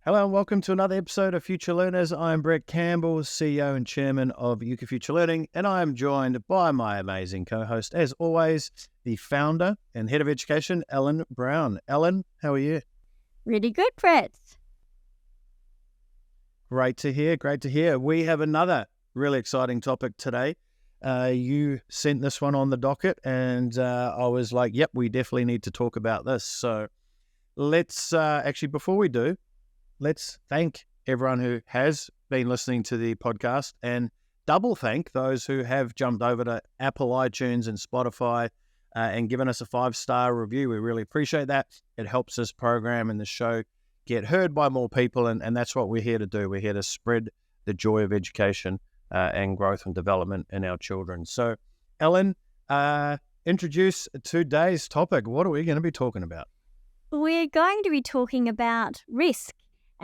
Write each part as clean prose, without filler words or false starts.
Hello and welcome to another episode of Future Learners. I'm Brett Campbell, CEO and Chairman of Euka Future Learning, and I am joined by my amazing co-host, as always, the founder and head of education, Ellen Brown. Ellen, how are you? Really good, Brett. Great to hear. We have another really exciting topic today. You sent this one on the docket, and I was like, yep, we definitely need to talk about this. So let's actually, before we do, let's thank everyone who has been listening to the podcast and double thank those who have jumped over to Apple iTunes and Spotify and given us a 5-star review. We really appreciate that. It helps this program and the show get heard by more people, and that's what we're here to do. We're here to spread the joy of education and growth and development in our children. So, Ellen, introduce today's topic. What are we going to be talking about? We're going to be talking about risk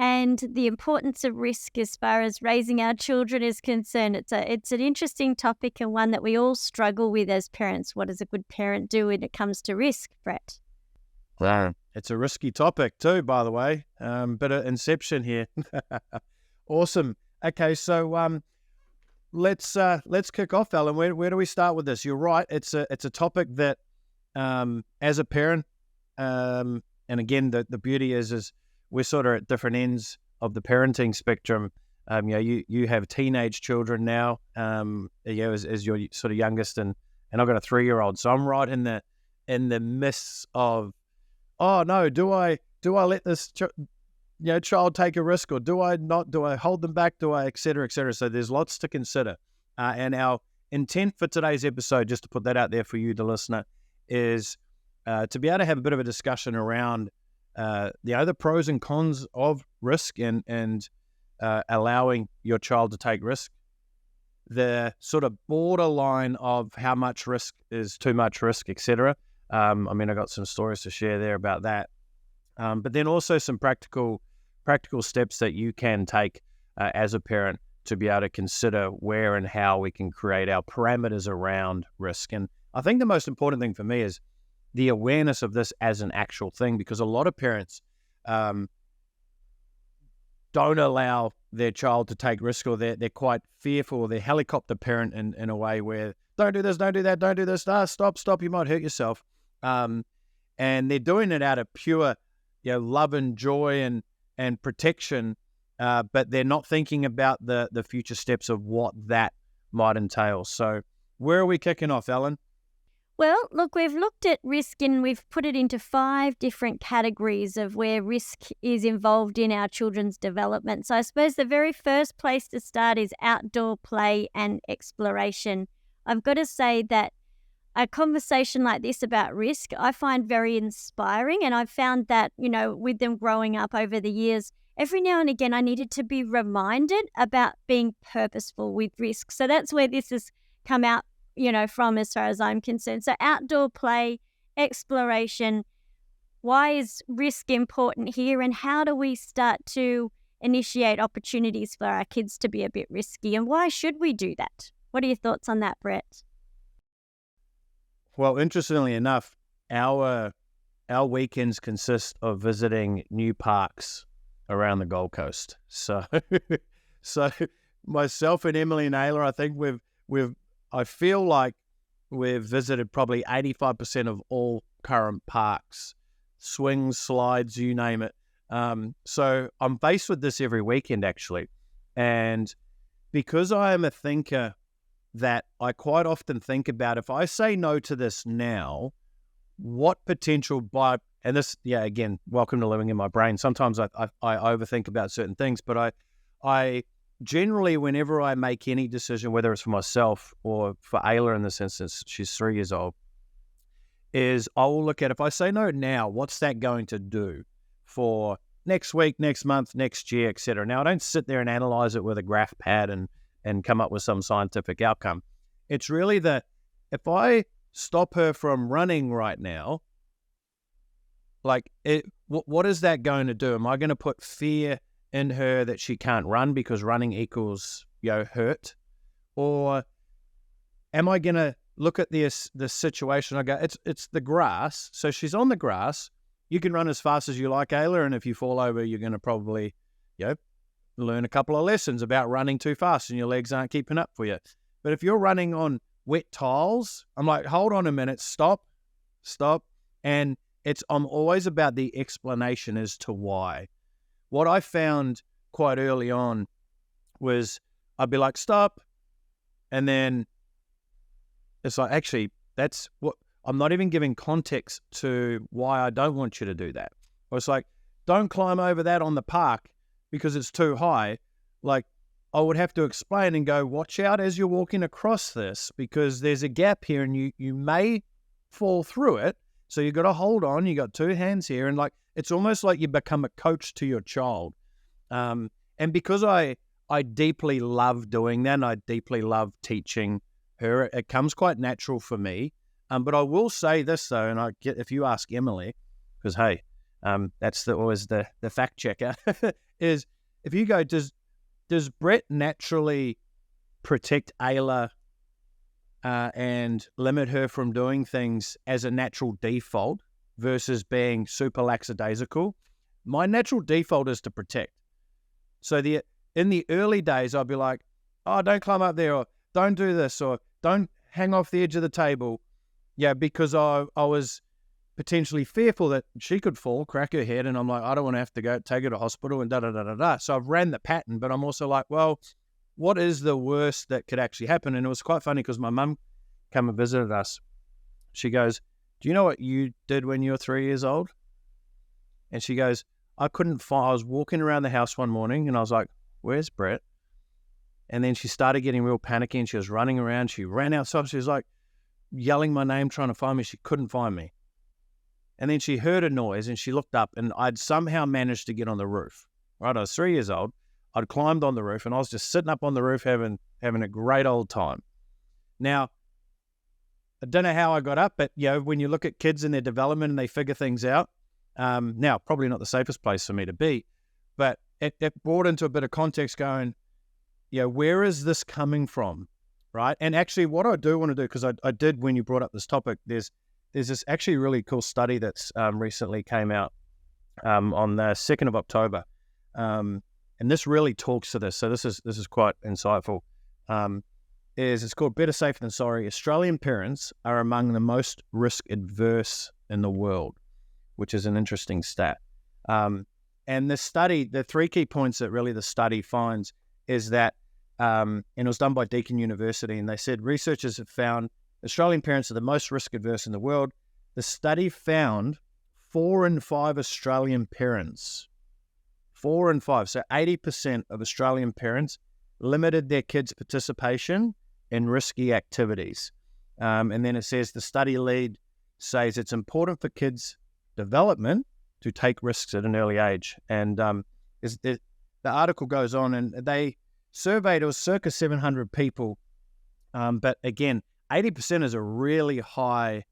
and the importance of risk as far as raising our children is concerned. It's an interesting topic and one that we all struggle with as parents. What does a good parent do when it comes to risk, Brett? Wow. It's a risky topic too, by the way. Bit of inception here. Awesome. Okay, so let's kick off, Ellen. Where do we start with this? You're right. It's a topic that as a parent, and again, the beauty is we're sort of at different ends of the parenting spectrum. You have teenage children now, as your sort of youngest, and I've got a 3-year-old. So I'm right in the midst of, oh no, do I let this child take a risk, or do I not? Do I hold them back? Do I, et cetera, et cetera? So there's lots to consider. And our intent for today's episode, just to put that out there for you, the listener, is to be able to have a bit of a discussion around the pros and cons of risk and allowing your child to take risk, the sort of borderline of how much risk is too much risk, etc. I got some stories to share there about that, but then also some practical steps that you can take as a parent to be able to consider where and how we can create our parameters around risk. And I think the most important thing for me is the awareness of this as an actual thing, because a lot of parents don't allow their child to take risk, or they're quite fearful. They're helicopter parent in a way where don't do this, don't do that, don't do this, stop, you might hurt yourself. And they're doing it out of pure love and joy and protection, but they're not thinking about the future steps of what that might entail. So where are we kicking off, Ellen? Well, look, we've looked at risk and we've put it into 5 different categories of where risk is involved in our children's development. So I suppose the very first place to start is outdoor play and exploration. I've got to say that a conversation like this about risk, I find very inspiring, and I've found that, with them growing up over the years, every now and again I needed to be reminded about being purposeful with risk. So that's where this has come out from as far as I'm concerned. So outdoor play, exploration, why is risk important here, and how do we start to initiate opportunities for our kids to be a bit risky, and why should we do that? What are your thoughts on that, Brett? Well, interestingly enough, our weekends consist of visiting new parks around the Gold Coast. So myself and Emily and Ayla, I think I feel like we've visited probably 85% of all current parks, swings, slides, you name it. So I'm faced with this every weekend, actually. And because I am a thinker that I quite often think about, if I say no to this now, what potential and this, again, welcome to living in my brain. Sometimes I overthink about certain things, but I generally, whenever I make any decision, whether it's for myself or for Ayla in this instance, she's 3 years old, is I will look at, if I say no now, what's that going to do for next week, next month, next year, etc. Now, I don't sit there and analyze it with a graph pad and come up with some scientific outcome. It's really if I stop her from running right now, what is that going to do? Am I going to put fear in her that she can't run because running equals hurt, or am I going to look at this situation? I go, it's the grass, so she's on the grass. You can run as fast as you like, Ayla, and if you fall over, you're going to probably learn a couple of lessons about running too fast and your legs aren't keeping up for you. But if you're running on wet tiles, I'm like, hold on a minute, stop. And I'm always about the explanation as to why. What I found quite early on was I'd be like, stop. And then it's like, actually, that's what I'm not even giving context to why I don't want you to do that. Or it's like, don't climb over that on the park because it's too high. Like, I would have to explain and go, watch out as you're walking across this because there's a gap here and you may fall through it. So you got to hold on. You got two hands here. And like, it's almost like you become a coach to your child. And because I deeply love doing that and I deeply love teaching her, it comes quite natural for me. But I will say this though, and if you ask Emily, because hey, that's always the fact checker, is if you go, does Brett naturally protect Ayla and limit her from doing things as a natural default versus being super lackadaisical? My natural default is to protect. So in the early days, I'd be like, oh, don't climb up there, or don't do this, or don't hang off the edge of the table. Yeah, because I was potentially fearful that she could fall, crack her head, and I'm like, I don't want to have to go take her to hospital and da-da-da-da-da. So I've ran the pattern, but I'm also like, well, what is the worst that could actually happen? And it was quite funny because my mum came and visited us. She goes, do you know what you did when you were 3 years old? And she goes, I was walking around the house one morning and I was like, where's Brett? And then she started getting real panicky and she was running around. She ran outside. She was like yelling my name, trying to find me. She couldn't find me. And then she heard a noise and she looked up and I'd somehow managed to get on the roof. Right, I was 3 years old. I'd climbed on the roof and I was just sitting up on the roof having a great old time. Now, I don't know how I got up, but when you look at kids in their development and they figure things out, now probably not the safest place for me to be, but it brought into a bit of context going, where is this coming from, right? And actually what I do want to do, because I did when you brought up this topic, there's this actually really cool study that's recently came out on the 2nd of October. And this really talks to this. So this is quite insightful. It's called Better Safe Than Sorry. Australian parents are among the most risk adverse in the world, which is an interesting stat. And this study, the three key points that really the study finds is that, and it was done by Deakin University, and they said researchers have found Australian parents are the most risk adverse in the world. The study found 4 in 5 Australian parents, 4 in 5, so 80% of Australian parents limited their kids' participation in risky activities. And then it says the study lead says it's important for kids' development to take risks at an early age. And the article goes on, and they surveyed, it was circa 700 people. But again, 80% is a really high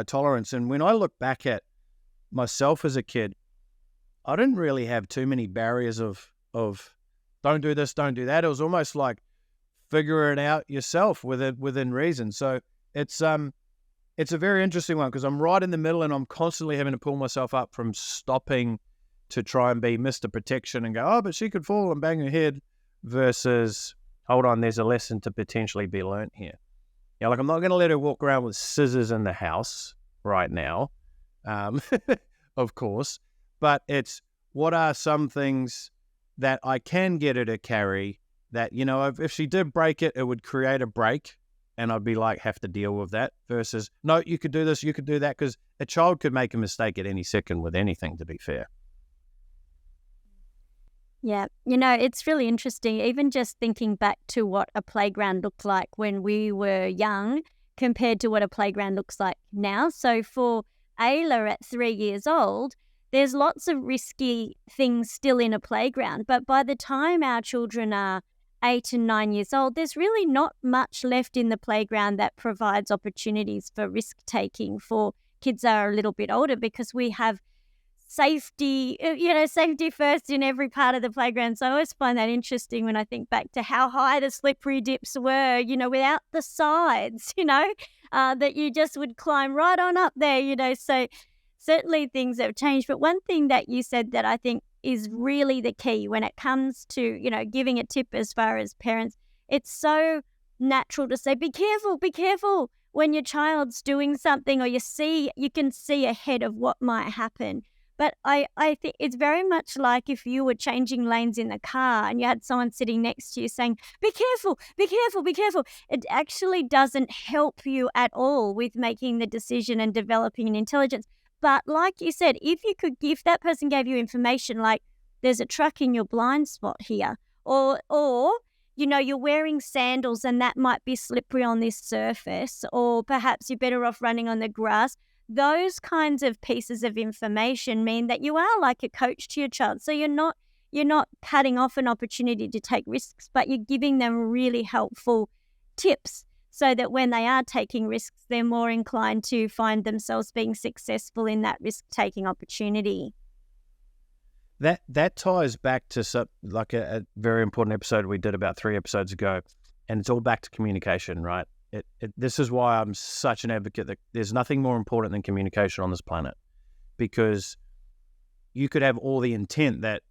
tolerance. And when I look back at myself as a kid, I didn't really have too many barriers of don't do this, don't do that. It was almost like figure it out yourself within reason. So it's a very interesting one because I'm right in the middle and I'm constantly having to pull myself up from stopping to try and be Mr. Protection and go, oh, but she could fall and bang her head versus, hold on, there's a lesson to potentially be learnt here. Like I'm not going to let her walk around with scissors in the house right now, of course, but it's what are some things that I can get her to carry that, if she did break it, it would create a break and I'd be like, have to deal with that versus, no, you could do this, you could do that, because a child could make a mistake at any second with anything, to be fair. Yeah, it's really interesting, even just thinking back to what a playground looked like when we were young compared to what a playground looks like now. So for Ayla at 3 years old, there's lots of risky things still in a playground, but by the time our children are 8 and 9 years old, there's really not much left in the playground that provides opportunities for risk-taking for kids that are a little bit older, because we have safety first in every part of the playground. So I always find that interesting when I think back to how high the slippery dips were, without the sides, that you just would climb right on up there, So certainly things have changed. But one thing that you said that I think is really the key when it comes to, giving a tip as far as parents. It's so natural to say, be careful when your child's doing something or you can see ahead of what might happen. But I think it's very much like if you were changing lanes in the car and you had someone sitting next to you saying, be careful, be careful, be careful. It actually doesn't help you at all with making the decision and developing an intelligence. But like you said, if that person gave you information like there's a truck in your blind spot here, or you're wearing sandals and that might be slippery on this surface, or perhaps you're better off running on the grass. Those kinds of pieces of information mean that you are like a coach to your child. So you're not cutting off an opportunity to take risks, but you're giving them really helpful tips so that when they are taking risks, they're more inclined to find themselves being successful in that risk-taking opportunity. That ties back to a very important episode we did about 3 episodes ago, and it's all back to communication, right? This is why I'm such an advocate that there's nothing more important than communication on this planet, because you could have all the intent that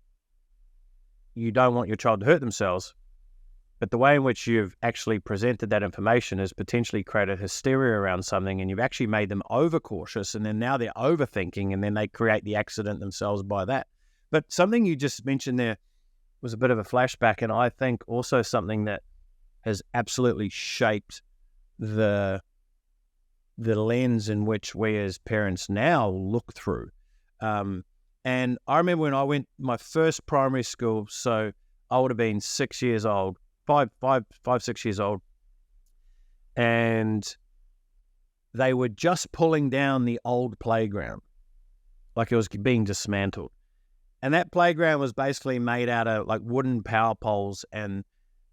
you don't want your child to hurt themselves, but the way in which you've actually presented that information has potentially created hysteria around something, and you've actually made them overcautious, and then now they're overthinking, and then they create the accident themselves by that. But something you just mentioned there was a bit of a flashback, and I think also something that has absolutely shaped the lens in which we as parents now look through. And I remember when I went my first primary school, so I would have been 6 years old, 6 years old, and they were just pulling down the old playground, like it was being dismantled. And that playground was basically made out of like wooden power poles, and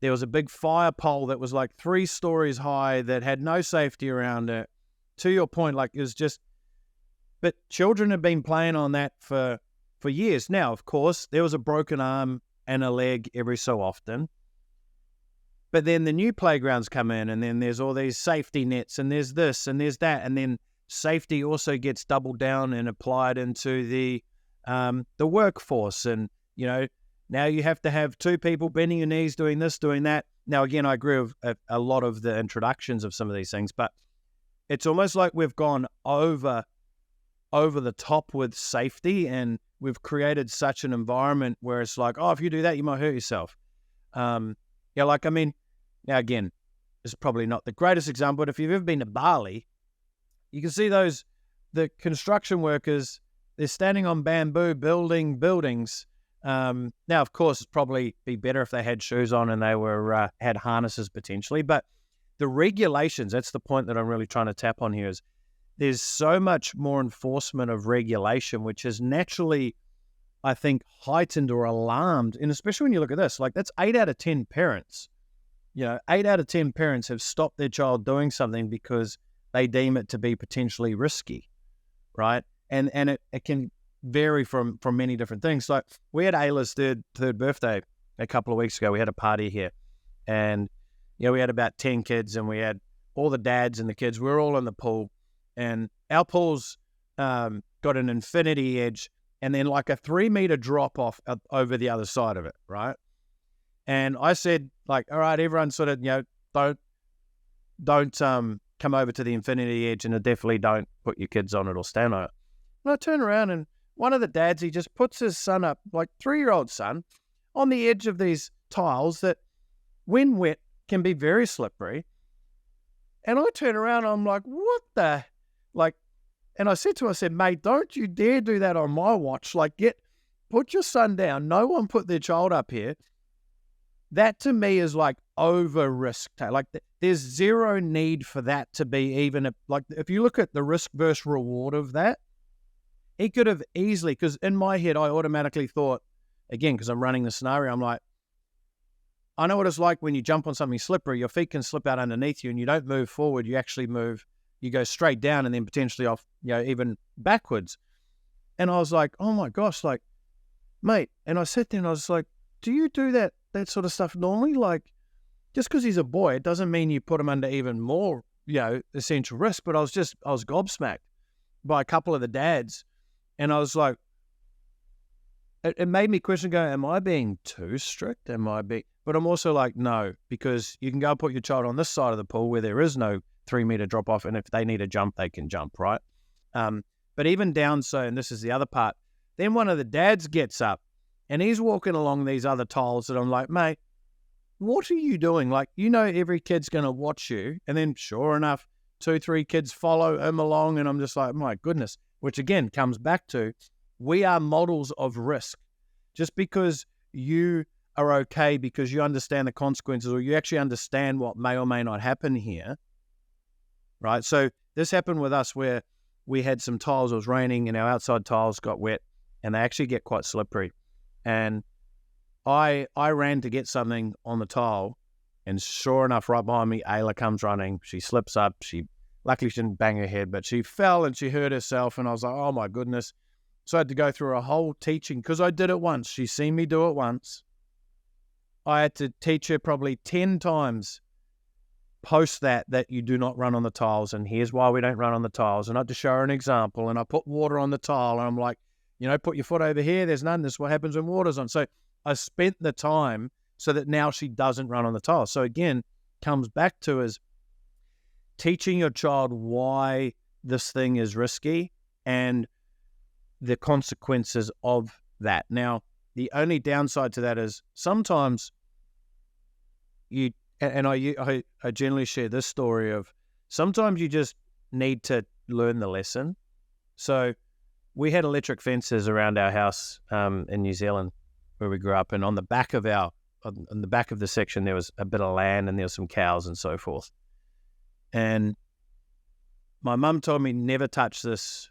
there was a big fire pole that was like 3 stories high that had no safety around it. To your point, like it was just, but children had been playing on that for years. Now, of course, there was a broken arm and a leg every so often. But then the new playgrounds come in, and then there's all these safety nets, and there's this and there's that. And then safety also gets doubled down and applied into the workforce. And, now you have to have 2 people bending your knees, doing this, doing that. Now, again, I agree with a lot of the introductions of some of these things, but it's almost like we've gone over the top with safety, and we've created such an environment where it's like, oh, if you do that, you might hurt yourself. Now again, this is probably not the greatest example, but if you've ever been to Bali, you can see the construction workers, they're standing on bamboo building buildings. Now, of course, it'd probably be better if they had shoes on and they were had harnesses potentially, but the regulations, that's the point that I'm really trying to tap on here, is there's so much more enforcement of regulation, which is naturally, I think, heightened or alarmed. And especially when you look at this, like that's 8 out of 10 parents. 8 out of 10 parents have stopped their child doing something because they deem it to be potentially risky, right? And it can vary from many different things. Like we had Ayla's third birthday a couple of weeks ago. We had a party here, and we had about 10 kids, and we had all the dads and the kids. We were all in the pool, and our pool's got an infinity edge and then like a 3-meter drop off over the other side of it, right? And I said, like, all right, everyone sort of, don't come over to the infinity edge, and definitely don't put your kids on it or stand on it. And I turn around, and one of the dads, he just puts his son up, like 3-year-old son, on the edge of these tiles that, when wet, can be very slippery. And I turn around, and I'm like, what the, like, and I said to him, I said, mate, don't you dare do that on my watch. Like, put your son down. No one put their child up here. That to me is like over risk. Like there's zero need for that to be even like, if you look at the risk versus reward of that, he could have easily, because in my head, I automatically thought, again, because I'm running the scenario, I'm like, I know what it's like when you jump on something slippery, your feet can slip out underneath you and you don't move forward. You actually move, you go straight down and then potentially off, even backwards. And I was like, oh my gosh, like, mate. And I sat there and I was like, do you do that sort of stuff normally? Like, just because he's a boy, it doesn't mean you put him under even more, essential risk. But I was gobsmacked by a couple of the dads. And I was like, it made me question, go, am I being too strict? But I'm also like, no, because you can go and put your child on this side of the pool where there is no 3-meter drop off. And if they need a jump, they can jump, right? But even down so, and this is the other part, then one of the dads gets up and he's walking along these other tiles that I'm like, mate, what are you doing? Like, every kid's going to watch you. And then sure enough, 2-3 kids follow him along. And I'm just like, my goodness, which again comes back to, we are models of risk. Just because you are okay because you understand the consequences or you actually understand what may or may not happen here, right? So this happened with us where we had some tiles, it was raining and our outside tiles got wet and they actually get quite slippery. And I ran to get something on the tile and sure enough, right behind me, Ayla comes running. She slips up. Luckily she didn't bang her head, but she fell and she hurt herself. And I was like, oh my goodness. So I had to go through a whole teaching because I did it once. She's seen me do it once. I had to teach her probably 10 times post that you do not run on the tiles. And here's why we don't run on the tiles. And I had to show her an example. And I put water on the tile. And I'm like, put your foot over here. There's none. This is what happens when water's on. So I spent the time so that now she doesn't run on the tiles. So again, comes back to is teaching your child why this thing is risky and the consequences of that. Now, the only downside to that is sometimes I generally share this story of sometimes you just need to learn the lesson. So we had electric fences around our house in New Zealand where we grew up, and on the back of the section there was a bit of land and there was some cows and so forth. And my mum told me never touch this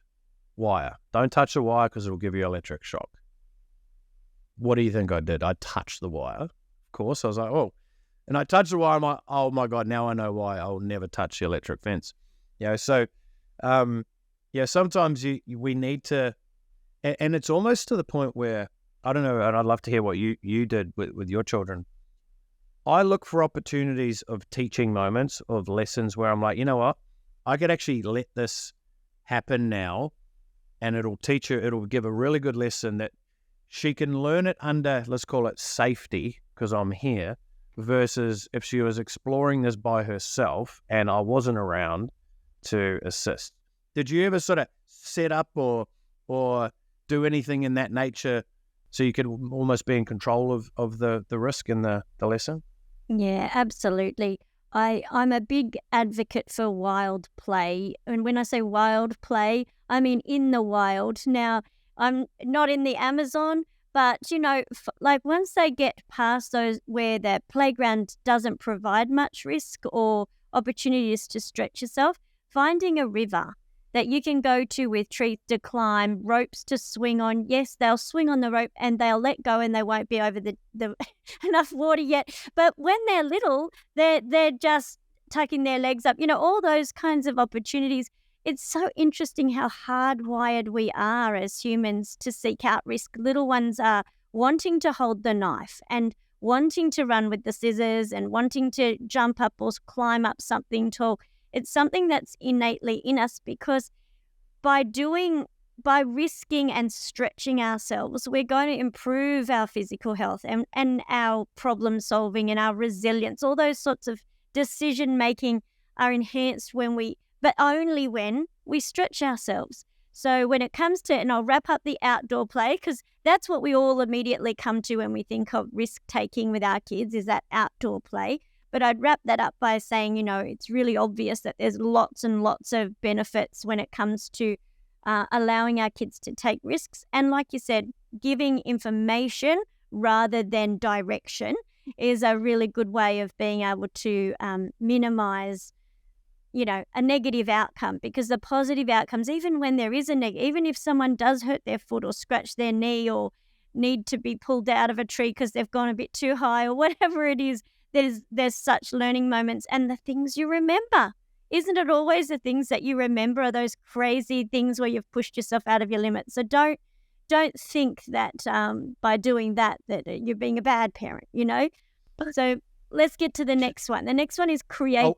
wire. Don't touch the wire because it'll give you electric shock. What do you think I did? I touched the wire. Of course, I was like, oh. And I touched the wire. I'm like, oh my God, now I know why I'll never touch the electric fence. So, sometimes we need to, and it's almost to the point where, I don't know, and I'd love to hear what you did with your children. I look for opportunities of teaching moments, of lessons where I'm like, you know what? I could actually let this happen now and it'll teach her, it'll give a really good lesson that she can learn it under, let's call it safety, because I'm here, versus if she was exploring this by herself and I wasn't around to assist. Did you ever sort of set up or do anything in that nature so you could almost be in control of the risk and the lesson? Yeah, absolutely. I'm a big advocate for wild play. And when I say wild play, I mean in the wild. Now, I'm not in the Amazon, but, like once they get past those where the playground doesn't provide much risk or opportunities to stretch yourself, finding a river that you can go to with trees to climb, ropes to swing on. Yes, they'll swing on the rope and they'll let go and they won't be over the enough water yet. But when they're little, they're just tucking their legs up. All those kinds of opportunities. It's so interesting how hardwired we are as humans to seek out risk. Little ones are wanting to hold the knife and wanting to run with the scissors and wanting to jump up or climb up something tall. It's something that's innately in us because by risking and stretching ourselves, we're going to improve our physical health and our problem solving and our resilience. All those sorts of decision making are enhanced but only when we stretch ourselves. So when it comes to, and I'll wrap up the outdoor play because that's what we all immediately come to when we think of risk taking with our kids is that outdoor play. But I'd wrap that up by saying, it's really obvious that there's lots and lots of benefits when it comes to allowing our kids to take risks. And like you said, giving information rather than direction is a really good way of being able to minimize, a negative outcome, because the positive outcomes, even when there is a negative, even if someone does hurt their foot or scratch their knee or need to be pulled out of a tree because they've gone a bit too high or whatever it is, there's such learning moments and the things you remember. Isn't it always the things that you remember are those crazy things where you've pushed yourself out of your limit? So don't think that by doing that you're being a bad parent, So let's get to the next one. The next one is create.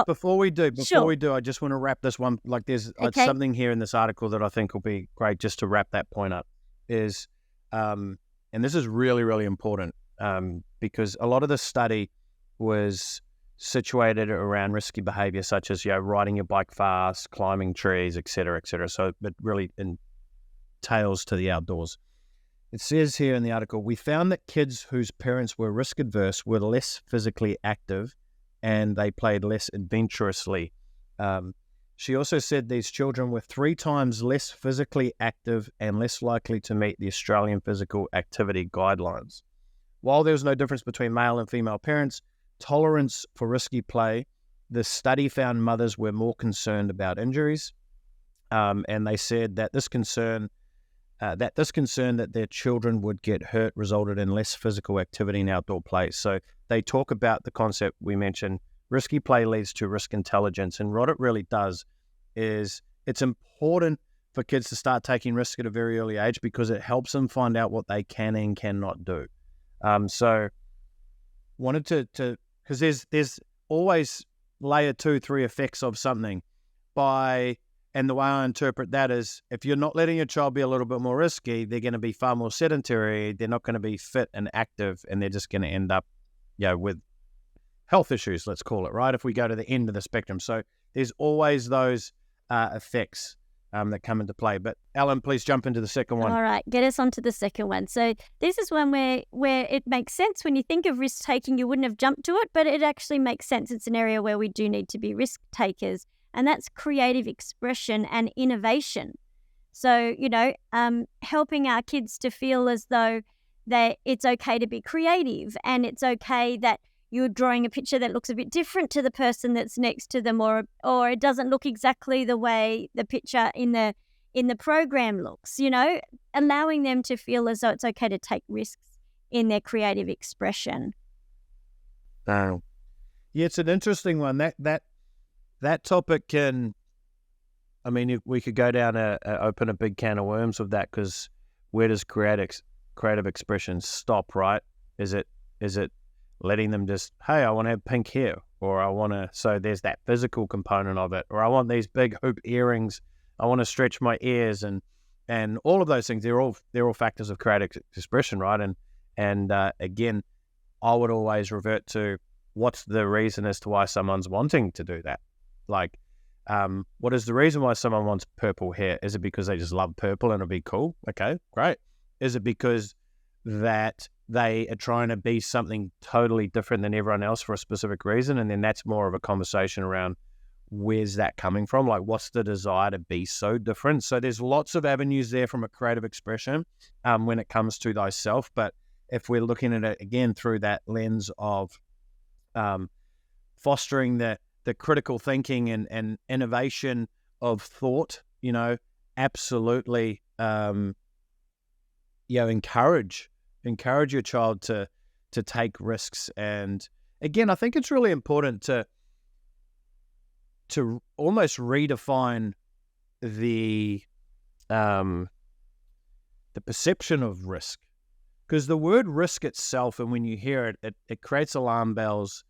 Before we do, Sure. I just want to wrap this one. Like there's Okay. something here in this article that I think will be great just to wrap that point up is and this is really, really important because a lot of the study was situated around risky behavior such as, riding your bike fast, climbing trees, et cetera, et cetera. So it really entails to the outdoors. It says here in the article, we found that kids whose parents were risk adverse were less physically active and they played less adventurously. She also said these children were 3 times less physically active and less likely to meet the Australian Physical Activity Guidelines. While there was no difference between male and female parents, tolerance for risky play, the study found mothers were more concerned about injuries, and they said that this concern that their children would get hurt resulted in less physical activity in outdoor play. So they talk about the concept we mentioned, risky play leads to risk intelligence, and what it really does is it's important for kids to start taking risks at a very early age because it helps them find out what they can and cannot do. So wanted to because there's always layer 2, 3 effects of something and the way I interpret that is if you're not letting your child be a little bit more risky, they're going to be far more sedentary, they're not going to be fit and active, and they're just going to end up with health issues, let's call it, right? If we go to the end of the spectrum. So there's always those effects that come into play. But Ellen, please jump into the second one. All right, get us onto the second one. So this is one where it makes sense. When you think of risk taking, you wouldn't have jumped to it, but it actually makes sense. It's an area where we do need to be risk takers, and that's creative expression and innovation. So, helping our kids to feel as though it's okay to be creative, and it's okay that you're drawing a picture that looks a bit different to the person that's next to them, or it doesn't look exactly the way the picture in the program looks, allowing them to feel as though it's okay to take risks in their creative expression. Yeah, it's an interesting one. That topic can, we could go down open a big can of worms with that, because where does creative expression stop, right? Is it letting them just, hey, I want to have pink hair, or so there's that physical component of it, or I want these big hoop earrings, I want to stretch my ears, and all of those things, they're all factors of creative expression, right? And again, I would always revert to what's the reason as to why someone's wanting to do that. Like, what is the reason why someone wants purple hair? Is it because they just love purple and it'll be cool? Okay, great. Is it because that they are trying to be something totally different than everyone else for a specific reason? And then that's more of a conversation around where's that coming from? Like, what's the desire to be so different? So there's lots of avenues there from a creative expression when it comes to thyself. But if we're looking at it again through that lens of fostering the critical thinking and innovation of thought, absolutely, encourage your child to take risks. And again, I think it's really important to almost redefine the perception of risk, because the word risk itself, and when you hear it, it creates alarm bells.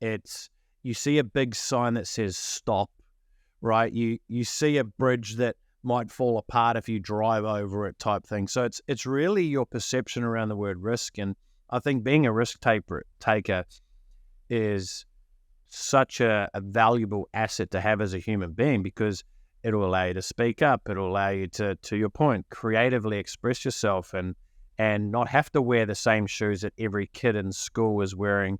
You see a big sign that says stop, right? You see a bridge that might fall apart if you drive over it, type thing. So it's really your perception around the word risk. And I think being a risk taker is such a valuable asset to have as a human being, because it'll allow you to speak up. It'll allow you to your point, creatively express yourself and not have to wear the same shoes that every kid in school is wearing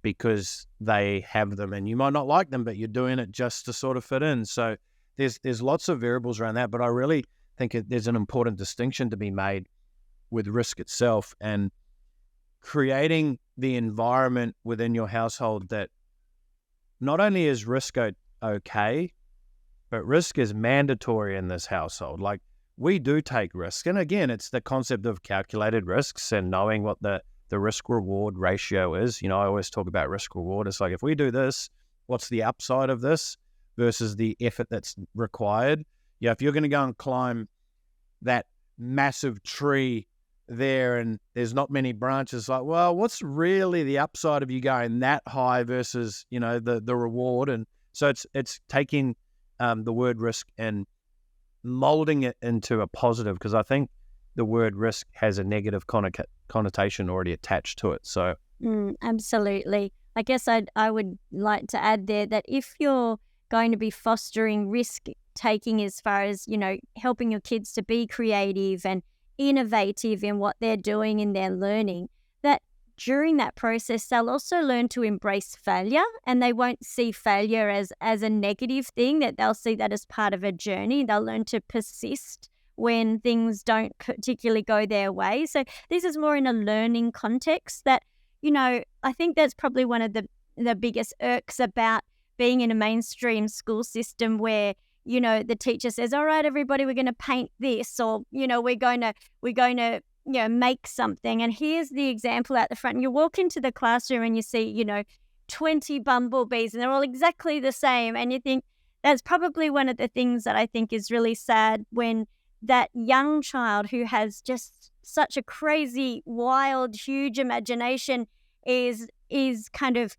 because they have them, and you might not like them, but you're doing it just to sort of fit in. So there's lots of variables around that, but I really think there's an important distinction to be made with risk itself, and creating the environment within your household that not only is risk okay, but risk is mandatory in this household. Like, we do take risks. And again, it's the concept of calculated risks and knowing what the risk-reward ratio is. I always talk about risk-reward. It's like, if we do this, what's the upside of this versus the effort that's required? If you're going to go and climb that massive tree there and there's not many branches, like, well, what's really the upside of you going that high versus, the reward? And so it's taking the word risk and molding it into a positive, because I think the word risk has a negative connotation already attached to it. So Absolutely. I guess I would like to add there that if you're going to be fostering risk taking as far as, helping your kids to be creative and innovative in what they're doing in their learning, that during that process, they'll also learn to embrace failure, and they won't see failure as a negative thing, that they'll see that as part of a journey. They'll learn to persist when things don't particularly go their way. So this is more in a learning context that, I think that's probably one of the biggest irks about being in a mainstream school system where, the teacher says, all right, everybody, we're going to paint this, or, we're going to make something. And here's the example at the front. And you walk into the classroom and you see, 20 bumblebees and they're all exactly the same. And you think that's probably one of the things that I think is really sad, when that young child who has just such a crazy, wild, huge imagination is kind of,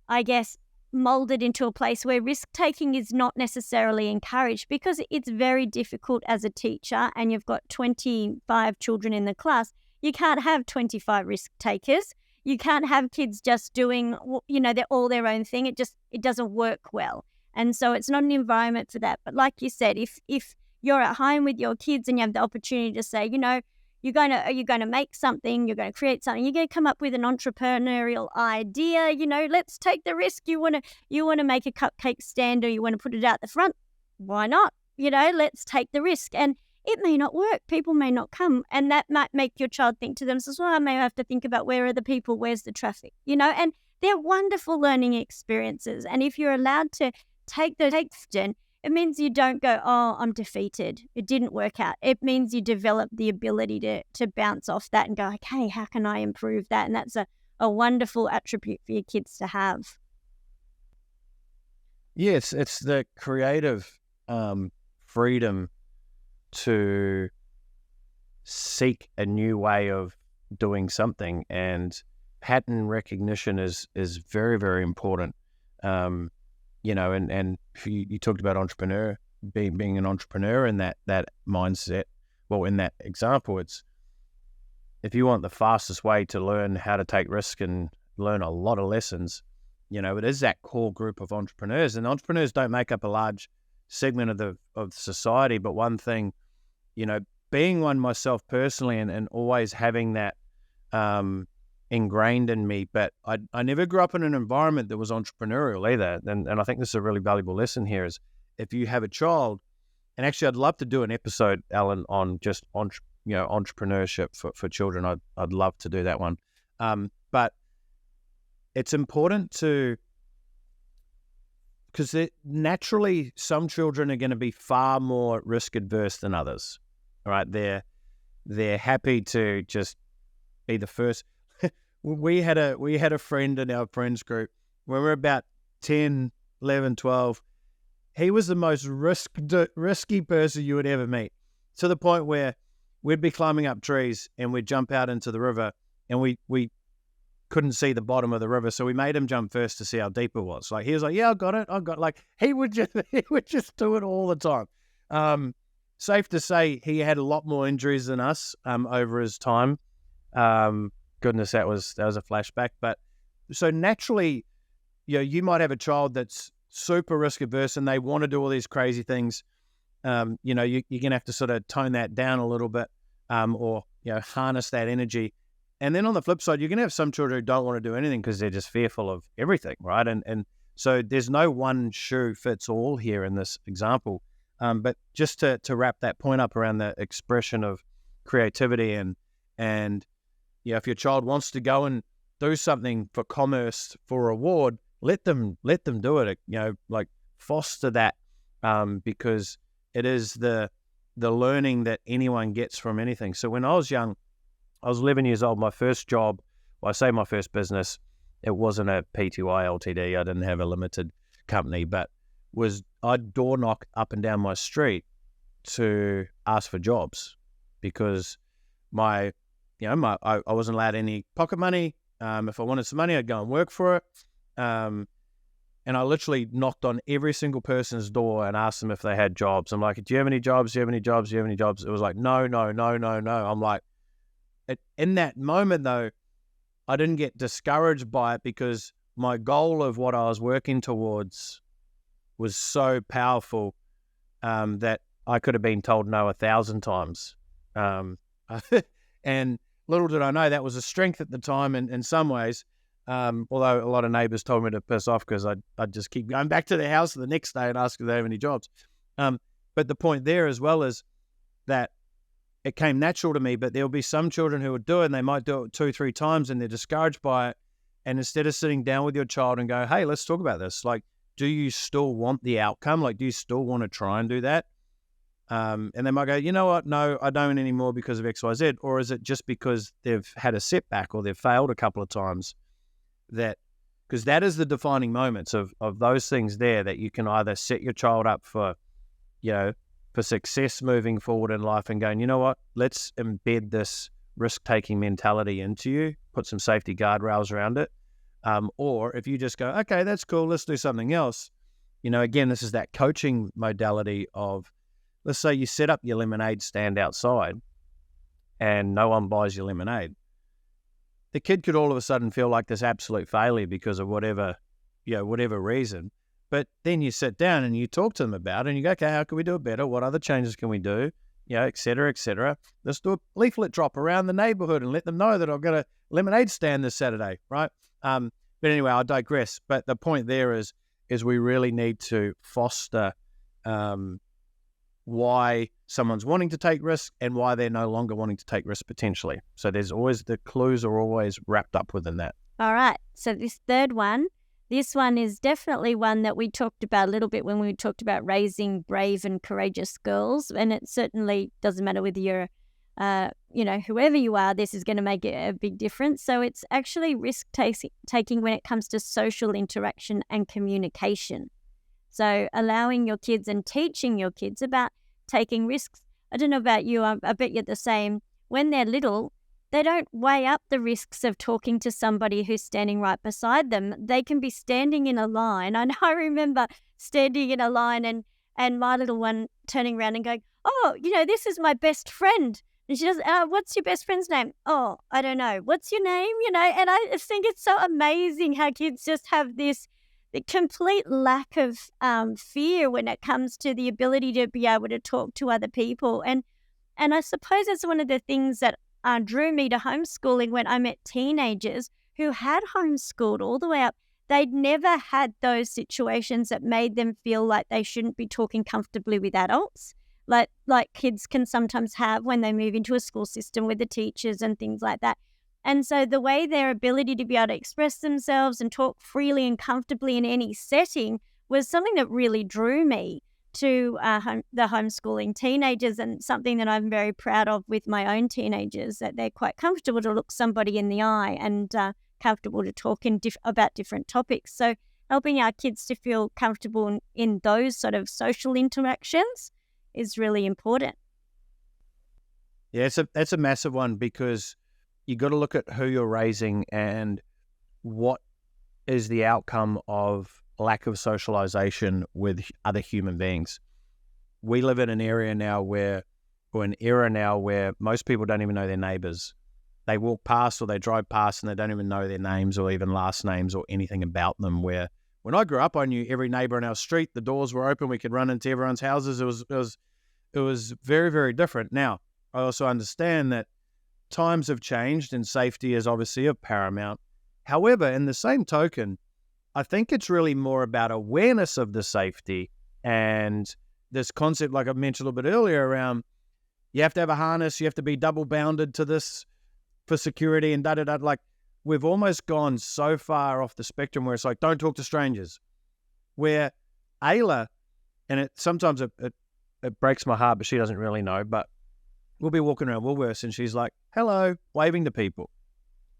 I guess, molded into a place where risk-taking is not necessarily encouraged, because it's very difficult as a teacher and you've got 25 children in the class. You can't have 25 risk-takers. You can't have kids just doing, they're all their own thing. It doesn't work well. And so it's not an environment for that. But like you said, if you're at home with your kids and you have the opportunity to say, you're going to make something, you're going to create something, you're going to come up with an entrepreneurial idea, let's take the risk. You want to make a cupcake stand, or you want to put it out the front. Why not? Let's take the risk. And it may not work. People may not come. And that might make your child think to themselves, well, I may have to think about where are the people, where's the traffic, and they're wonderful learning experiences. And if you're allowed to take the action, it means you don't go, oh, I'm defeated, it didn't work out. It means you develop the ability to bounce off that and go, okay, how can I improve that? And that's a wonderful attribute for your kids to have. yes, it's the creative freedom to seek a new way of doing something, and pattern recognition is very, very important. And you talked about being an entrepreneur in that mindset. Well, in that example, it's, if you want the fastest way to learn how to take risk and learn a lot of lessons, it is that core group of entrepreneurs. And entrepreneurs don't make up a large segment of society, but one thing, being one myself personally, and always having that ingrained in me, but I never grew up in an environment that was entrepreneurial either. And I think this is a really valuable lesson here, is if you have a child, and actually I'd love to do an episode, Alan, on just entrepreneurship for children. I'd love to do that one. But it's important because naturally some children are going to be far more risk adverse than others. All right, they're happy to just be the first. We had a friend in our friends group when we were about 10, 11, 12. He was the most risky person you would ever meet, to the point where we'd be climbing up trees and we'd jump out into the river, and we couldn't see the bottom of the river, so we made him jump first to see how deep it was. Like, he was like, yeah, I got it. Like, he would just do it all the time. Safe to say, he had a lot more injuries than us over his time. Goodness, that was a flashback. But so naturally, you might have a child that's super risk averse and they want to do all these crazy things. You're gonna have to sort of tone that down a little bit, or harness that energy. And then on the flip side, you're gonna have some children who don't want to do anything because they're just fearful of everything, right? And so there's no one shoe fits all here in this example. But just to wrap that point up around the expression of creativity, and if your child wants to go and do something for commerce, for reward, let them do it. Like, foster that, because it is the learning that anyone gets from anything. So when I was young, I was 11 years old. My first job, well, I say my first business, it wasn't a PTY Ltd. I didn't have a limited company, but I'd door knock up and down my street to ask for jobs, because I wasn't allowed any pocket money. If I wanted some money, I'd go and work for it. And I literally knocked on every single person's door and asked them if they had jobs. I'm like, do you have any jobs? Do you have any jobs? Do you have any jobs? It was like, no, no, no, no, no. I'm like, in that moment though, I didn't get discouraged by it because my goal of what I was working towards was so powerful that I could have been told no 1,000 times. And little did I know that was a strength at the time in some ways. Although a lot of neighbors told me to piss off because I'd just keep going back to their house the next day and ask if they have any jobs. But the point there as well is that it came natural to me, but there'll be some children who would do it and they might do it 2-3 times and they're discouraged by it. And instead of sitting down with your child and go, hey, let's talk about this. Like, do you still want the outcome? Like, do you still want to try and do that? And they might go, you know what? No, I don't anymore because of X, Y, Z. Or is it just because they've had a setback or they've failed a couple of times? Because that is the defining moments of those things there that you can either set your child up for, for success moving forward in life and going, you know what, let's embed this risk-taking mentality into you, put some safety guardrails around it. Or if you just go, okay, that's cool, let's do something else. Again, this is that coaching modality of, let's say you set up your lemonade stand outside and no one buys your lemonade. The kid could all of a sudden feel like this absolute failure because of whatever reason. But then you sit down and you talk to them about it and you go, okay, how can we do it better? What other changes can we do? Et cetera, et cetera. Let's do a leaflet drop around the neighborhood and let them know that I've got a lemonade stand this Saturday, right? But anyway, I digress. But the point there is we really need to foster why someone's wanting to take risks and why they're no longer wanting to take risks potentially. So there's always, the clues are always wrapped up within that. All right. So this third one, this one is definitely one that we talked about a little bit when we talked about raising brave and courageous girls. And it certainly doesn't matter whether you're, whoever you are, this is going to make a big difference. So it's actually risk taking when it comes to social interaction and communication. So allowing your kids and teaching your kids about taking risks. I don't know about you, I bet you're the same. When they're little, they don't weigh up the risks of talking to somebody who's standing right beside them. They can be standing in a line. I remember standing in a line and my little one turning around and going, oh, this is my best friend. And she does, what's your best friend's name? Oh, I don't know. What's your name? And I just think it's so amazing how kids just have this the complete lack of fear when it comes to the ability to be able to talk to other people. And I suppose it's one of the things that drew me to homeschooling when I met teenagers who had homeschooled all the way up. They'd never had those situations that made them feel like they shouldn't be talking comfortably with adults, like kids can sometimes have when they move into a school system with the teachers and things like that. And so the way their ability to be able to express themselves and talk freely and comfortably in any setting was something that really drew me to the homeschooling teenagers, and something that I'm very proud of with my own teenagers, that they're quite comfortable to look somebody in the eye and comfortable to talk about different topics. So helping our kids to feel comfortable in those sort of social interactions is really important. Yeah, that's a massive one, because you got to look at who you're raising and what is the outcome of lack of socialization with other human beings. We live in an era now where most people don't even know their neighbors. They walk past or they drive past and they don't even know their names or even last names or anything about them. Where when I grew up, I knew every neighbor in our street. The doors were open. We could run into everyone's houses. It was very, very different. Now, I also understand that times have changed and safety is obviously of paramount. However, in the same token, I think it's really more about awareness of the safety and this concept, like I mentioned a little bit earlier, around you have to have a harness, you have to be double bounded to this for security and da-da-da. Like, we've almost gone so far off the spectrum where it's like, don't talk to strangers. Where Ayla, and sometimes it breaks my heart, but she doesn't really know, but we'll be walking around Woolworths and she's like, hello, waving to people.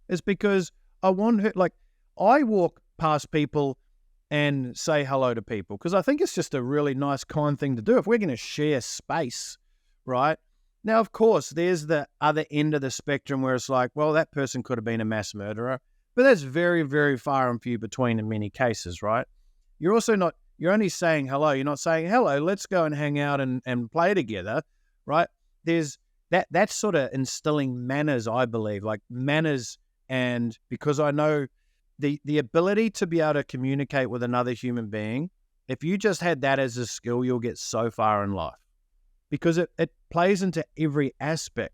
It's because I want her, like, I walk past people and say hello to people because I think it's just a really nice, kind thing to do. If we're going to share space, right? Now, of course, there's the other end of the spectrum where it's like, well, that person could have been a mass murderer, but that's very, very far and few between in many cases, right? you're only saying hello. You're not saying, hello, let's go and hang out and play together, right? There's that's sort of instilling manners, I believe, like manners. And because I know the ability to be able to communicate with another human being, if you just had that as a skill, you'll get so far in life, because it plays into every aspect.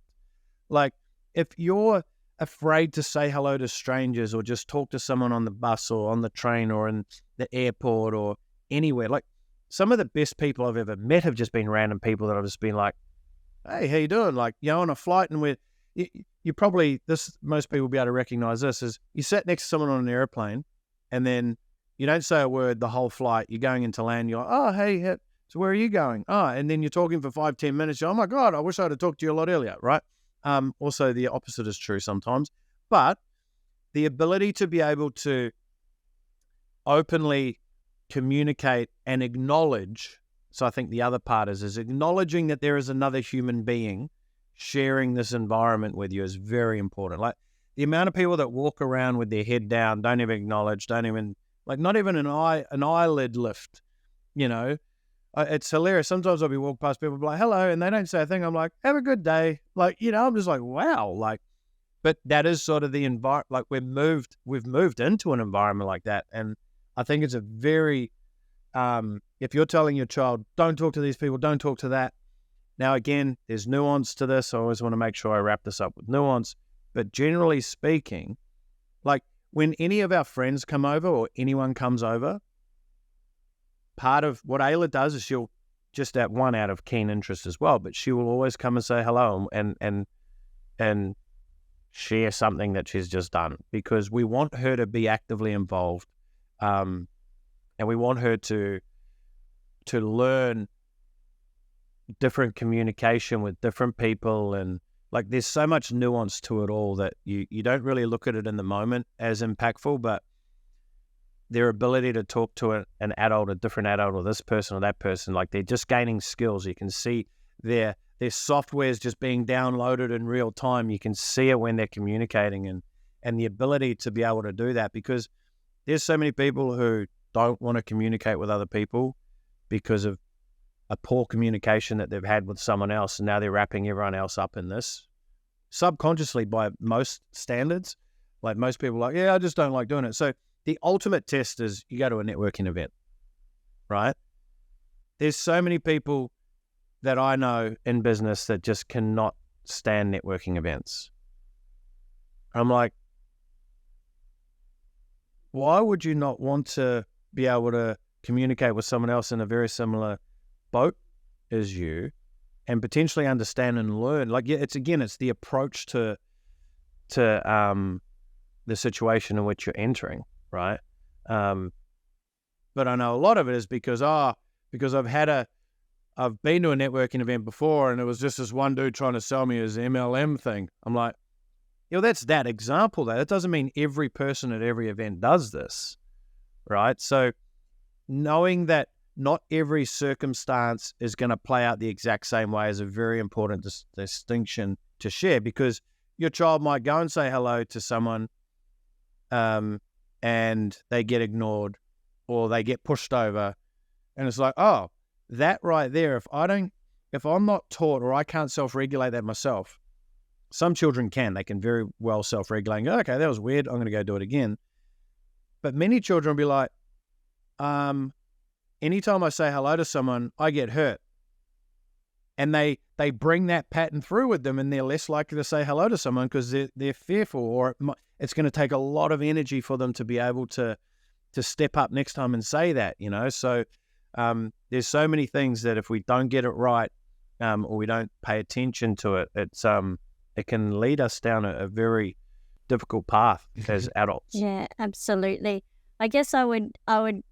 Like, if you're afraid to say hello to strangers or just talk to someone on the bus or on the train or in the airport or anywhere, like, some of the best people I've ever met have just been random people that I've just been like, hey, how you doing? Like, on a flight, and you probably, most people will be able to recognize this, is you sat next to someone on an airplane and then you don't say a word the whole flight. You're going into land. You're like, oh, hey, so where are you going? Oh, and then you're talking for 5-10 minutes. You're, oh my God, I wish I'd have talked to you a lot earlier, right? Also, the opposite is true sometimes. But the ability to be able to openly communicate and acknowledge. So I think the other part is acknowledging that there is another human being sharing this environment with you is very important. Like, the amount of people that walk around with their head down, don't even acknowledge, don't even, like, not even an eyelid lift, It's hilarious. Sometimes I'll be walking past people, be like, hello, and they don't say a thing. I'm like, have a good day. Like, I'm just like, wow. Like, but that is sort of the environment. Like, we've moved into an environment like that. And I think it's a very, if you're telling your child, don't talk to these people, don't talk to that. Now, again, there's nuance to this. I always want to make sure I wrap this up with nuance. But generally speaking, like, when any of our friends come over or anyone comes over, part of what Ayla does is she'll just out of keen interest as well, but she will always come and say hello and share something that she's just done, because we want her to be actively involved, and we want her to learn different communication with different people. And, like, there's so much nuance to it all that you don't really look at it in the moment as impactful, but their ability to talk to an adult, a different adult, or this person or that person, like, they're just gaining skills. You can see their software is just being downloaded in real time. You can see it when they're communicating, and the ability to be able to do that, because there's so many people who don't want to communicate with other people because of a poor communication that they've had with someone else, and now they're wrapping everyone else up in this subconsciously by most standards. Like, most people are like, yeah, I just don't like doing it. So the ultimate test is you go to a networking event, right? There's so many people that I know in business that just cannot stand networking events. I'm like, why would you not want to be able to communicate with someone else in a very similar boat as you and potentially understand and learn? Like, yeah, it's the approach to the situation in which you're entering, right? But I know a lot of it is because I've been to a networking event before, and it was just this one dude trying to sell me his MLM thing. I'm like, that's that example though. That doesn't mean every person at every event does this, right? So knowing that not every circumstance is going to play out the exact same way is a very important distinction to share, because your child might go and say hello to someone, and they get ignored or they get pushed over. And it's like, oh, that right there, if I'm not taught, or I can't self-regulate that myself. Some children can. They can very well self-regulate. Okay, that was weird. I'm going to go do it again. But many children will be like, anytime I say hello to someone, I get hurt. And they bring that pattern through with them, and they're less likely to say hello to someone because they're fearful, or it's going to take a lot of energy for them to be able to step up next time and say that, So there's so many things that if we don't get it right, or we don't pay attention to it, it can lead us down a very difficult path as adults. Yeah, absolutely. I guess I would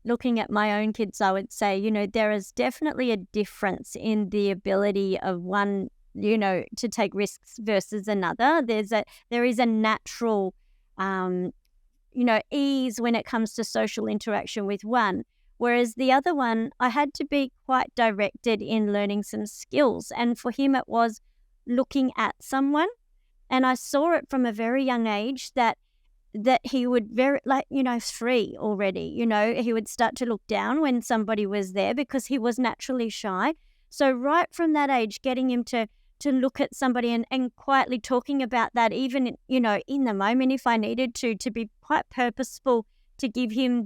looking at my own kids, I would say, there is definitely a difference in the ability of one, to take risks versus another. There is a natural, ease when it comes to social interaction with one. Whereas the other one, I had to be quite directed in learning some skills. And for him, it was looking at someone. And I saw it from a very young age that that he would 3 already, he would start to look down when somebody was there because he was naturally shy. So right from that age, getting him to look at somebody and quietly talking about that, even, in the moment, if I needed to be quite purposeful, to give him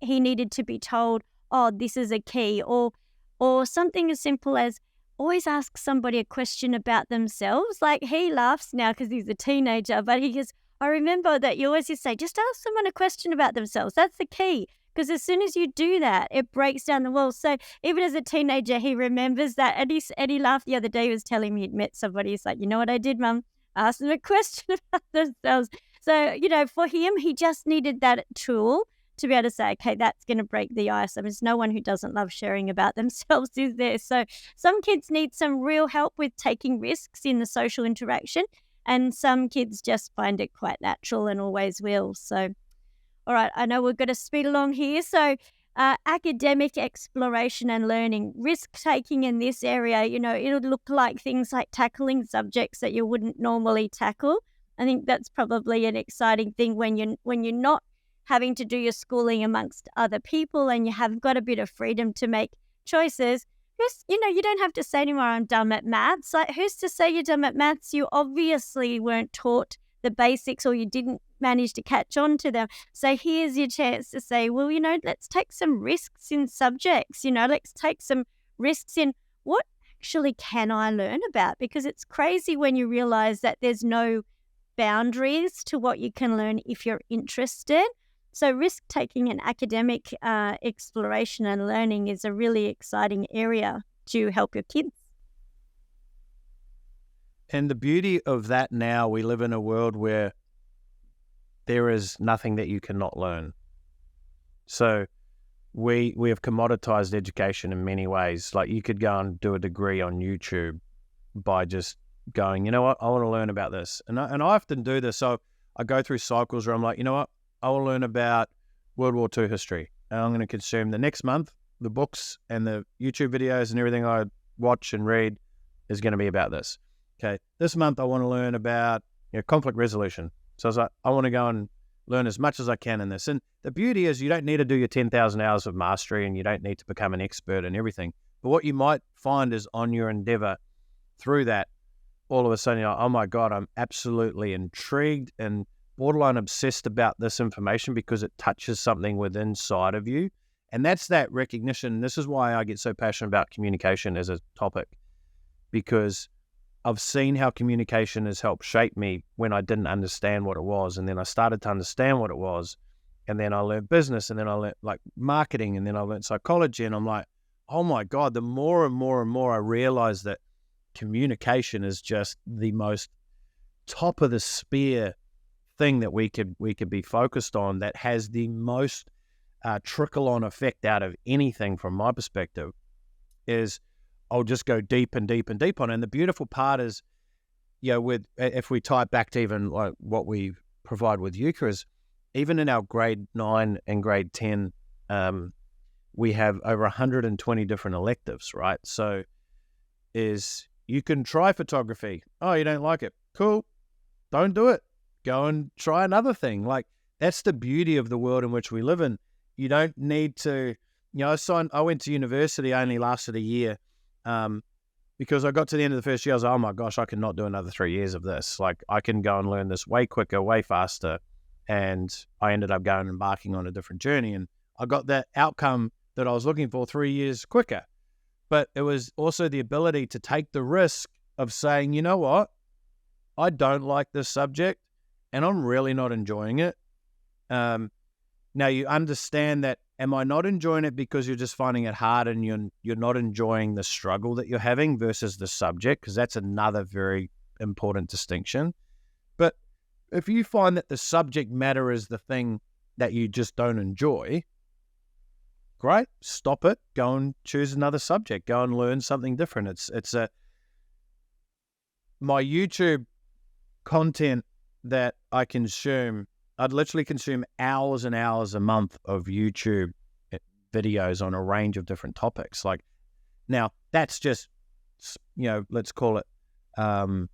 he needed to be told, oh, this is a key, or something as simple as always ask somebody a question about themselves. Like, he laughs now because he's a teenager, but he goes, I remember that you always used to say, just ask someone a question about themselves. That's the key. Because as soon as you do that, it breaks down the walls. So even as a teenager, he remembers that. And he laughed the other day. He was telling me he'd met somebody. He's like, you know what I did, Mum? Ask them a question about themselves. So, for him, he just needed that tool to be able to say, okay, that's going to break the ice. I mean, there's no one who doesn't love sharing about themselves, is there? So some kids need some real help with taking risks in the social interaction, and some kids just find it quite natural and always will. So, all right, I know we've got to speed along here. So academic exploration and learning, risk-taking in this area, it'll look like things like tackling subjects that you wouldn't normally tackle. I think that's probably an exciting thing when you're not having to do your schooling amongst other people and you have got a bit of freedom to make choices. You don't have to say anymore, I'm dumb at maths. Like, who's to say you're dumb at maths? You obviously weren't taught the basics, or you didn't manage to catch on to them. So here's your chance to say, well, let's take some risks in subjects. Let's take some risks in what actually can I learn about? Because it's crazy when you realize that there's no boundaries to what you can learn if you're interested. So risk-taking and academic exploration and learning is a really exciting area to help your kids. And the beauty of that now, we live in a world where there is nothing that you cannot learn. So we have commoditized education in many ways. Like, you could go and do a degree on YouTube by just going, you know what, I want to learn about this. And I often do this. So I go through cycles where I'm like, you know what, I will learn about World War II history. And I'm going to consume the next month, the books and the YouTube videos and everything I watch and read is going to be about this. Okay, this month I want to learn about conflict resolution. So I was like, I want to go and learn as much as I can in this. And the beauty is you don't need to do your 10,000 hours of mastery and you don't need to become an expert in everything. But what you might find is on your endeavor through that, all of a sudden you're like, oh my God, I'm absolutely intrigued and borderline obsessed about this information because it touches something within inside of you. And that's that recognition. This is why I get so passionate about communication as a topic, because I've seen how communication has helped shape me when I didn't understand what it was. And then I started to understand what it was. And then I learned business, and then I learned like marketing, and then I learned psychology. And I'm like, oh my God, the more and more and more I realized that communication is just the most top of the spear thing that we could be focused on, that has the most trickle on effect out of anything from my perspective, is I'll just go deep and deep and deep on it. And the beautiful part is, if we tie it back to even like what we provide with Euka, is even in our grade 9 and grade 10, we have over 120 different electives, right? So you can try photography. Oh, you don't like it? Cool. Don't do it. Go and try another thing. Like, that's the beauty of the world in which we live in. You don't need to, I went to university, only lasted a year, because I got to the end of the first year, I was like, oh my gosh, I cannot do another 3 years of this. Like, I can go and learn this way quicker, way faster. And I ended up going and embarking on a different journey. And I got that outcome that I was looking for 3 years quicker. But it was also the ability to take the risk of saying, you know what, I don't like this subject and I'm really not enjoying it. Now you understand that, am I not enjoying it because you're just finding it hard and you're not enjoying the struggle that you're having versus the subject? Because that's another very important distinction. But if you find that the subject matter is the thing that you just don't enjoy, great, stop it, go and choose another subject, go and learn something different. It's my YouTube content that I consume, I'd literally consume hours and hours a month of YouTube videos on a range of different topics. Like, now that's just, let's call it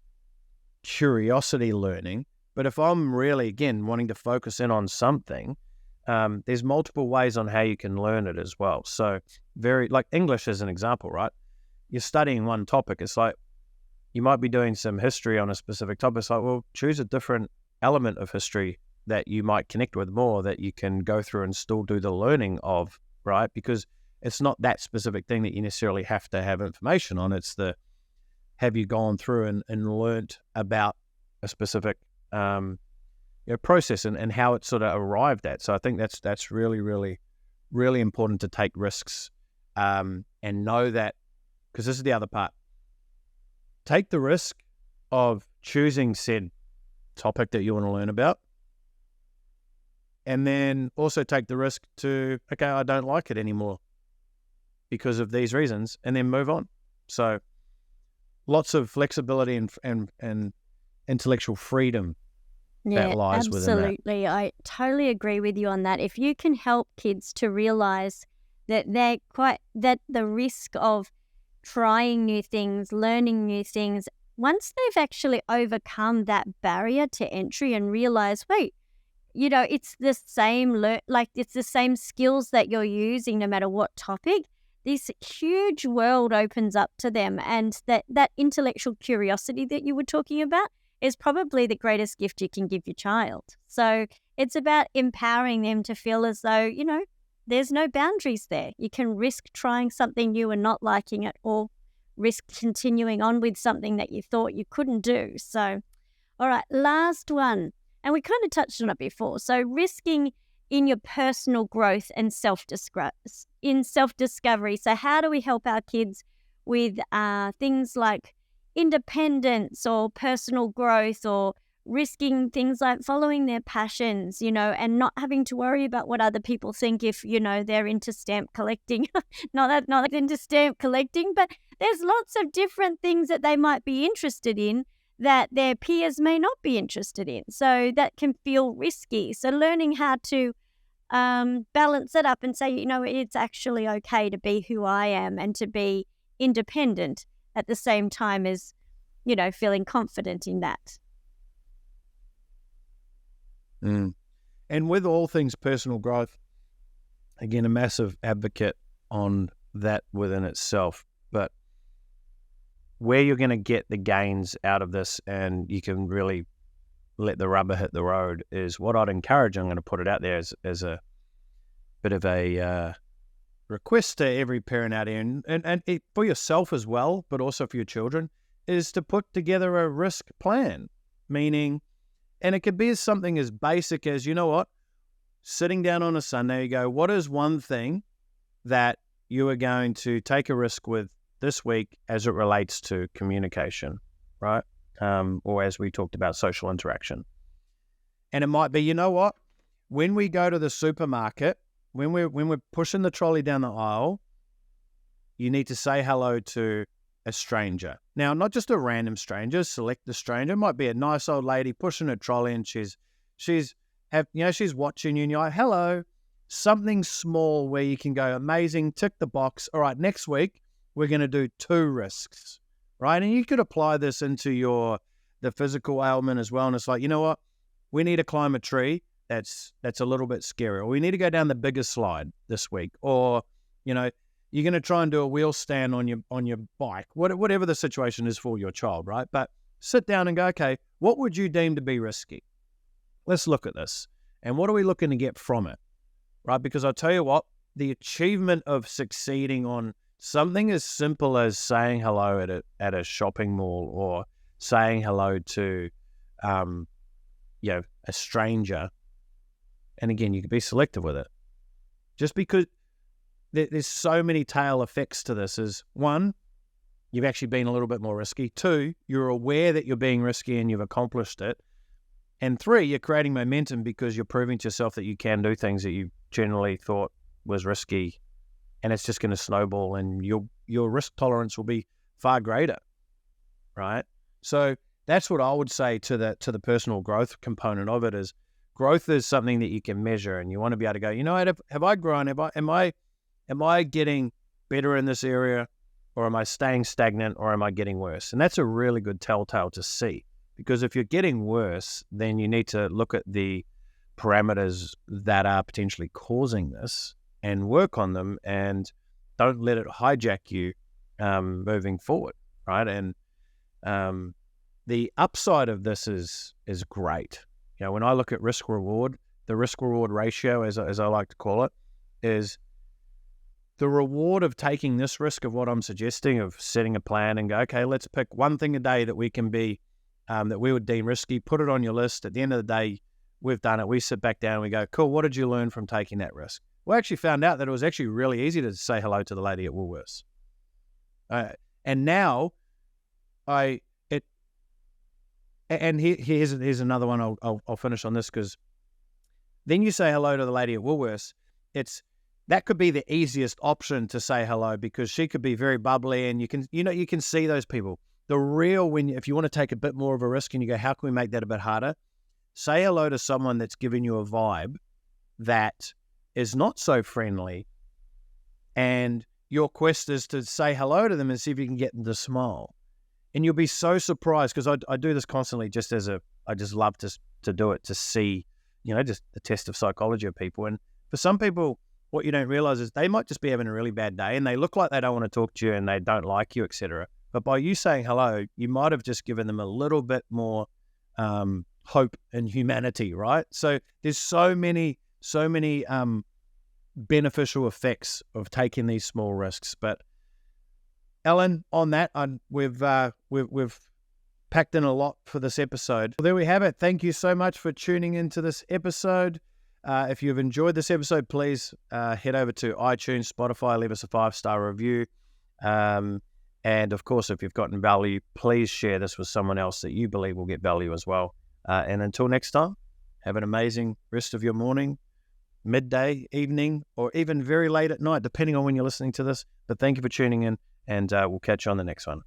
curiosity learning. But if I'm really, again, wanting to focus in on something, there's multiple ways on how you can learn it as well. So like English as an example, right? You're studying one topic. It's like you might be doing some history on a specific topic. It's like, well, choose a different element of history that you might connect with more, that you can go through and still do the learning of, right? Because it's not that specific thing that you necessarily have to have information on. It's have you gone through and learnt about a specific process and how it sort of arrived at. So I think that's really, really, really important to take risks and know that, because this is the other part. Take the risk of choosing said topic that you want to learn about, and then also take the risk to, okay, I don't like it anymore because of these reasons, and then move on. So lots of flexibility and intellectual freedom that lies within that. Absolutely. I totally agree with you on that. If you can help kids to realize that that the risk of trying new things, learning new things, once they've actually overcome that barrier to entry and realize, wait, it's the same it's the same skills that you're using no matter what topic, this huge world opens up to them. And that intellectual curiosity that you were talking about is probably the greatest gift you can give your child. So it's about empowering them to feel as though, there's no boundaries there. You can risk trying something new and not liking it, or risk continuing on with something that you thought you couldn't do. So, all right, last one. And we kind of touched on it before. So risking in your personal growth and self-discovery. So how do we help our kids with things like independence or personal growth, or risking things like following their passions, and not having to worry about what other people think if, they're into stamp collecting. not into stamp collecting, but there's lots of different things that they might be interested in that their peers may not be interested in. So that can feel risky. So learning how to balance it up and say, it's actually okay to be who I am and to be independent at the same time as, feeling confident in that. And with all things personal growth, again, a massive advocate on that within itself. But where you're going to get the gains out of this and you can really let the rubber hit the road is what I'd encourage. I'm going to put it out there as a bit of a request to every parent out there, and for yourself as well, but also for your children, is to put together a risk plan. Meaning, and it could be something as basic as, sitting down on a Sunday, you go, what is one thing that you are going to take a risk with this week as it relates to communication, right? Or as we talked about, social interaction. And it might be, when we go to the supermarket, when we're pushing the trolley down the aisle, you need to say hello to a stranger. Now, not just a random stranger, select the stranger. It might be a nice old lady pushing a trolley and she's watching you and you're like, hello. Something small where you can go, amazing, tick the box. All right, next week, we're going to do 2 risks, right? And you could apply this into the physical ailment as well. And it's like, we need to climb a tree. That's a little bit scary. Or we need to go down the bigger slide this week. Or, you're going to try and do a wheel stand on your bike, whatever the situation is for your child, right? But sit down and go, okay, what would you deem to be risky? Let's look at this. And what are we looking to get from it, right? Because I'll tell you what, the achievement of succeeding on something as simple as saying hello at a shopping mall, or saying hello to, a stranger. And again, you can be selective with it. Just because there's so many tail effects to this is, 1, you've actually been a little bit more risky. 2, you're aware that you're being risky and you've accomplished it. And 3, you're creating momentum because you're proving to yourself that you can do things that you generally thought was risky. And it's just going to snowball and your risk tolerance will be far greater, right? So that's what I would say to the personal growth component of it is, growth is something that you can measure, and you want to be able to go, have I grown? Am I getting better in this area, or am I staying stagnant, or am I getting worse? And that's a really good telltale to see. Because if you're getting worse, then you need to look at the parameters that are potentially causing this and work on them, and don't let it hijack you moving forward, right? And the upside of this is great. You know, when I look at risk reward, the risk reward ratio, as I like to call it, is the reward of taking this risk of what I'm suggesting, of setting a plan and go, okay, let's pick one thing a day that we can be, that we would deem risky, put it on your list. At the end of the day, we've done it. We sit back down and we go, cool, what did you learn from taking that risk? We actually found out that it was actually really easy to say hello to the lady at Woolworths. And now here's another one. I'll finish on this, because then you say hello to the lady at Woolworths. That could be the easiest option to say hello, because she could be very bubbly, and you can see those people. The real, if you want to take a bit more of a risk and you go, how can we make that a bit harder? Say hello to someone that's giving you a vibe that is not so friendly, and your quest is to say hello to them and see if you can get them to smile. And you'll be so surprised, because I do this constantly I just love to do it, to see, just the test of psychology of people. And for some people, what you don't realize is they might just be having a really bad day and they look like they don't want to talk to you and they don't like you, etc. But by you saying hello, you might have just given them a little bit more hope and humanity, right? So there's so many beneficial effects of taking these small risks. But Ellen, on that, we've packed in a lot for this episode. Well, there we have it. Thank you so much for tuning into this episode. If you've enjoyed this episode, please head over to iTunes, Spotify, leave us a 5-star review. And of course, if you've gotten value, please share this with someone else that you believe will get value as well. And until next time, have an amazing rest of your morning, midday, evening, or even very late at night, depending on when you're listening to this. But thank you for tuning in, and we'll catch you on the next one.